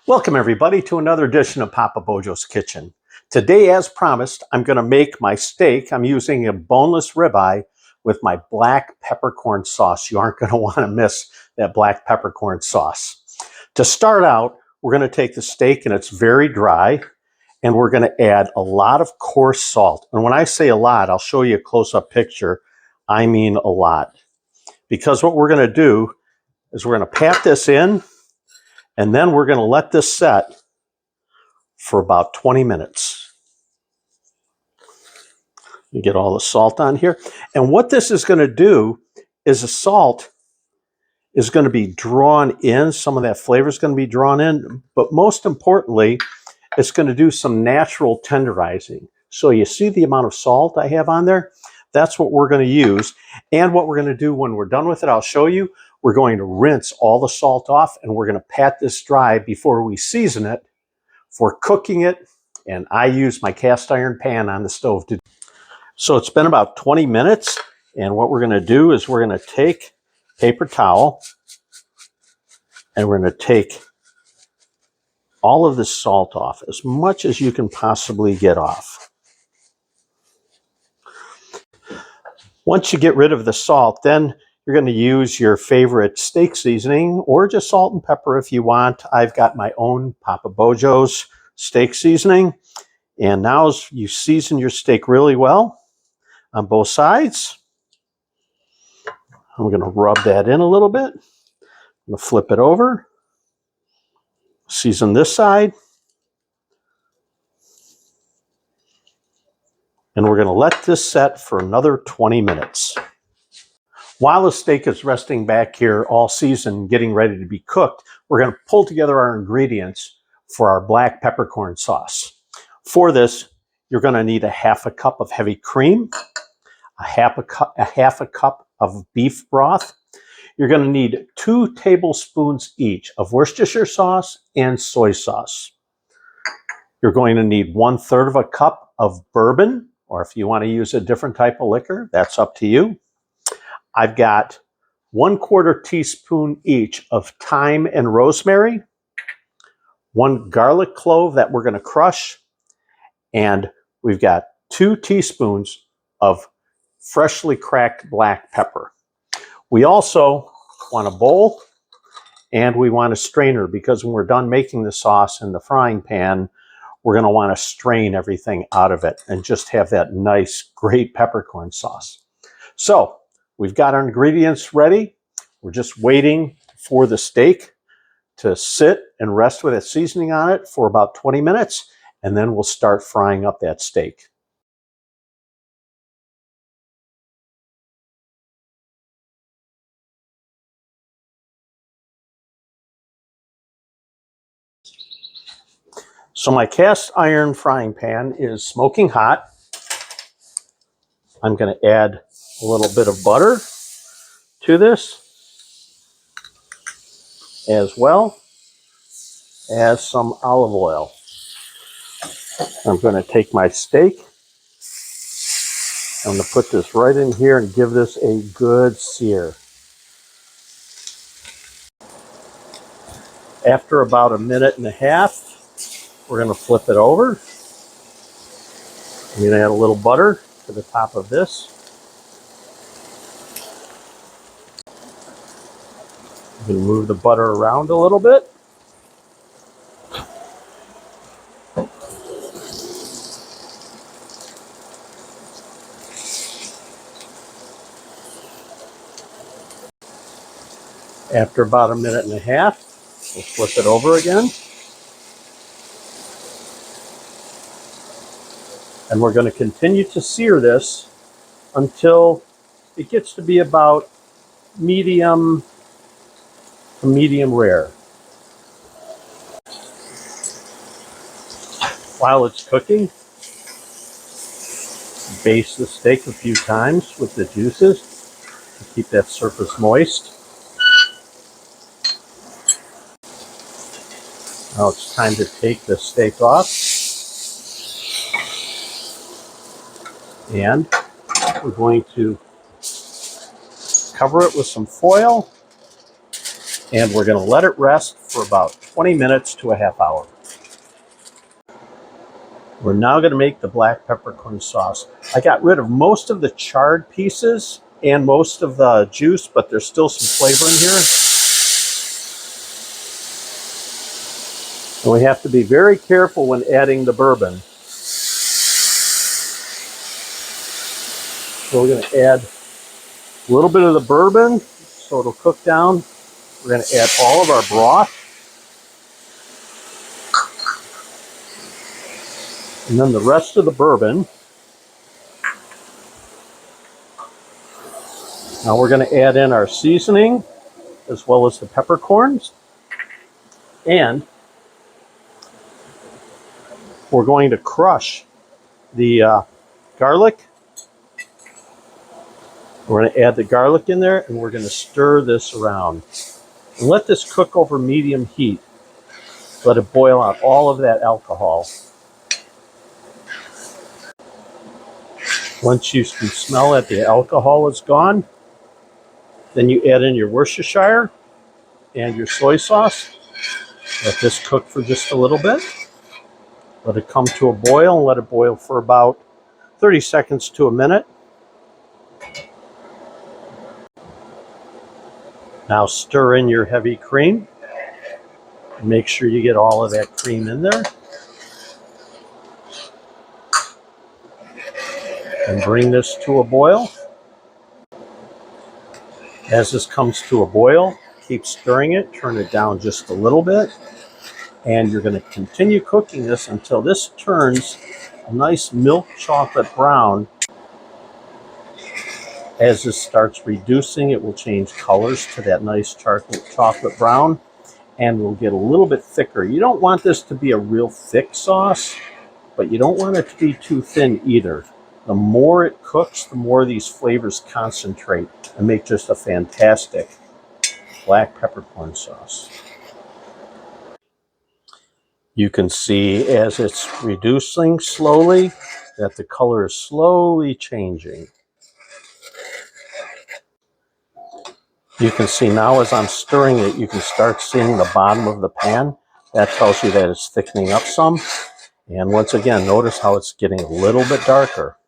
Welcome everybody to another edition of Papa Bojo's Kitchen. Today, as promised, I'm going to make my steak. I'm using a boneless ribeye with my black peppercorn sauce. You aren't going to want to miss that black peppercorn sauce. To start out, we're going to take the steak, and it's very dry, and we're going to add a lot of coarse salt. And when I say a lot, I'll show you a close-up picture. I mean a lot. Because what we're going to do is we're going to pat this in, and then we're going to let this set for about 20 minutes. You get all the salt on here. And what this is going to do is the salt is going to be drawn in. Some of that flavor is going to be drawn in. But most importantly, it's going to do some natural tenderizing. So you see the amount of salt I have on there? That's what we're going to use. And what we're going to do when we're done with it, I'll show you. We're going to rinse all the salt off, and we're going to pat this dry before we season it for cooking it. And I use my cast iron pan on the stove to do. So it's been about 20 minutes, and what we're going to do is we're going to take a paper towel, and we're going to take all of this salt off, as much as you can possibly get off. Once you get rid of the salt, then you're going to use your favorite steak seasoning, or just salt and pepper if you want. I've got my own Papa Bojo's steak seasoning. And now you season your steak really well on both sides. I'm going to rub that in a little bit. I'm going to flip it over. Season this side. And we're going to let this set for another 20 minutes. While the steak is resting back here all seasoned, getting ready to be cooked, we're going to pull together our ingredients for our black peppercorn sauce. For this, you're going to need a half a cup of heavy cream, a half a cup of beef broth. You're going to need 2 tablespoons each of Worcestershire sauce and soy sauce. You're going to need 1/3 of a cup of bourbon, or if you want to use a different type of liquor, that's up to you. I've got 1/4 teaspoon each of thyme and rosemary, 1 garlic clove that we're going to crush, and we've got 2 teaspoons of freshly cracked black pepper. We also want a bowl, and we want a strainer, because when we're done making the sauce in the frying pan, we're going to want to strain everything out of it and just have that nice, great peppercorn sauce. So we've got our ingredients ready. We're just waiting for the steak to sit and rest with its seasoning on it for about 20 minutes, and then we'll start frying up that steak. So my cast iron frying pan is smoking hot. I'm going to add a little bit of butter to this, as well as some olive oil. I'm going to take my steak. I'm going to put this right in here and give this a good sear. After about 1.5 minutes, we're going to flip it over. I'm going to add a little butter to the top of this. I'm going to move the butter around a little bit. After about 1.5 minutes, we'll flip it over again. And we're going to continue to sear this until it gets to be about medium to medium rare. While it's cooking, baste the steak a few times with the juices to keep that surface moist. Now it's time to take the steak off. And we're going to cover it with some foil And we're going to let it rest for about 20 minutes to a half hour. We're now going to make the black peppercorn sauce. I got rid of most of the charred pieces and most of the juice, but there's still some flavor in here. And we have to be very careful when adding the bourbon. So we're going to add a little bit of the bourbon so it'll cook down. We're going to add all of our broth. And then the rest of the bourbon. Now we're going to add in our seasoning as well as the peppercorns. And we're going to crush the garlic. We're going to add the garlic in there and we're going to stir this around. And let this cook over medium heat. Let it boil out all of that alcohol. Once you can smell that the alcohol is gone, then you add in your Worcestershire and your soy sauce. Let this cook for just a little bit. Let it come to a boil and let it boil for about 30 seconds to a minute. Now stir in your heavy cream. Make sure you get all of that cream in there. And bring this to a boil. As this comes to a boil, keep stirring it, turn it down just a little bit. And you're going to continue cooking this until this turns a nice milk chocolate brown. As this starts reducing, it will change colors to that nice chocolate brown and will get a little bit thicker. You don't want this to be a real thick sauce, but you don't want it to be too thin either. The more it cooks, the more these flavors concentrate and make just a fantastic black peppercorn sauce. You can see as it's reducing slowly that the color is slowly changing. You can see now as I'm stirring it, you can start seeing the bottom of the pan. That tells you that it's thickening up some. And once again, notice how it's getting a little bit darker.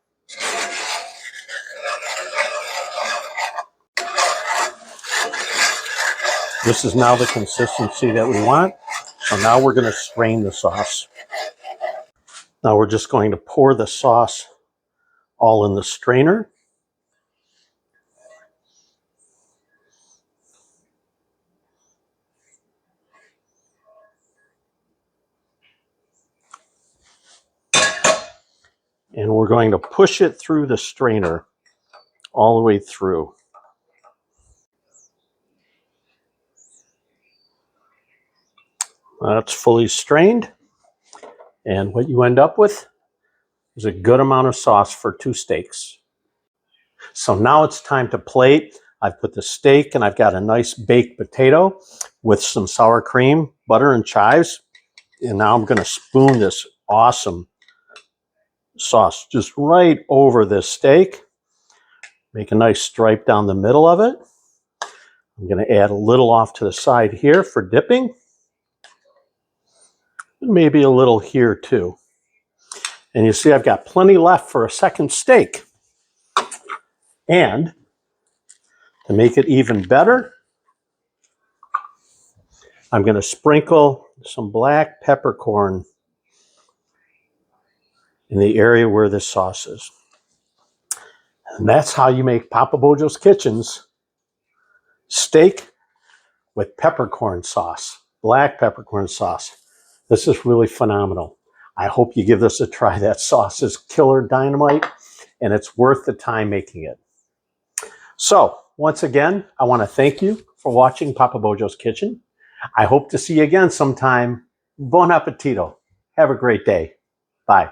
This is now the consistency that we want. So now we're going to strain the sauce. Now we're just going to pour the sauce all in the strainer. And we're going to push it through the strainer all the way through. That's fully strained. And what you end up with is a good amount of sauce for 2 steaks. So now it's time to plate. I've put the steak and I've got a nice baked potato with some sour cream, butter, and chives. And now I'm going to spoon this awesome sauce just right over this steak. Make a nice stripe down the middle of it. I'm going to add a little off to the side here for dipping. And maybe a little here too. And you see I've got plenty left for a second steak. And to make it even better, I'm going to sprinkle some black peppercorn in the area where this sauce is. And that's how you make Papa Bojo's Kitchen's steak with peppercorn sauce, black peppercorn sauce. This is really phenomenal. I hope you give this a try. That sauce is killer dynamite, and it's worth the time making it. So, once again, I want to thank you for watching Papa Bojo's Kitchen. I hope to see you again sometime. Buon appetito. Have a great day. Bye.